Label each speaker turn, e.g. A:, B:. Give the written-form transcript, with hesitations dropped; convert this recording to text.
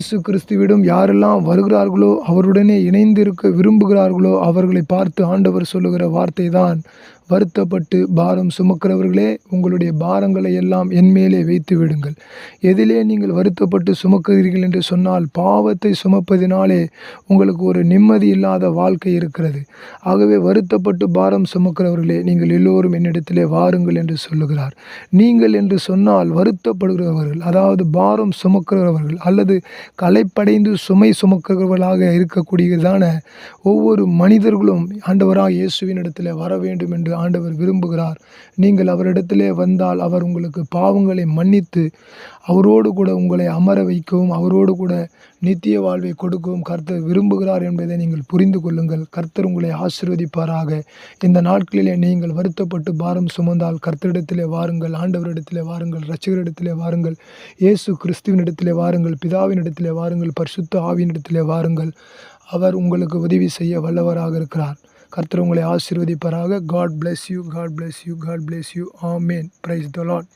A: இயேசு கிறிஸ்துவிடம் யாரெல்லாம் வருகிறார்களோ, அவருடனே இணைந்திருக்க விரும்புகிறார்களோ, அவர்களை பார்த்து ஆண்டவர் சொல்லுகிற வார்த்தை தான், வருத்தப்பட்டு பாரம் சுமக்கிறவர்களே, உங்களுடைய பாரங்களை எல்லாம் என் மேலே வைத்து விடுங்கள். எதிலே நீங்கள் வருத்தப்பட்டு சுமக்கிறீர்கள் என்று சொன்னால், பாவத்தை சுமப்பதினாலே உங்களுக்கு ஒரு நிம்மதி இல்லாத வாழ்க்கை இருக்கிறது. ஆகவே வருத்தப்பட்டு பாரம் சுமக்கிறவர்களே, நீங்கள் எல்லோரும் என்னிடத்திலே வாருங்கள் என்று சொல்லுகிறார். நீங்கள் என்று சொன்னால் வருத்தப்படுகிறவர்கள், அதாவது பாரம் சுமக்கிறவர்கள் அல்லது களைப்படைந்து சுமை சுமக்கிறவர்களாக இருக்கக்கூடியதான ஒவ்வொரு மனிதர்களும் ஆண்டவராகிய இயேசுவின் இடத்திலே வர வேண்டும் என்று ஆண்டவர் விரும்புகிறார். நீங்கள் அவரிடத்திலே வந்தால் அவர் உங்களுக்கு பாவங்களை மன்னித்து அவரோடு கூட உங்களை அமர வைக்கவும் அவரோடு கூட நித்திய வாழ்வை கொடுக்கவும் கர்த்தர் விரும்புகிறார் என்பதை நீங்கள் புரிந்து கொள்ளுங்கள். கர்த்தர் உங்களை ஆசீர்வதிப்பாராக. இந்த நாட்களிலே நீங்கள் வருத்தப்பட்டு பாரம் சுமந்தால் கர்த்தரிடத்திலே வாருங்கள், ஆண்டவரிடத்திலே வாருங்கள், இரட்சகரிடத்திலே வாருங்கள், இயேசு கிறிஸ்துவினிடத்திலே வாருங்கள், பிதாவினிடத்திலே வாருங்கள், பரிசுத்த ஆவியினிடத்திலே வாருங்கள். அவர் உங்களுக்கு உதவி செய்ய வல்லவராக இருக்கிறார். கர்த்தர் உங்களை ஆசீர்வதிப்பாராக. God bless you, God bless you, God bless you. Amen. Praise the Lord.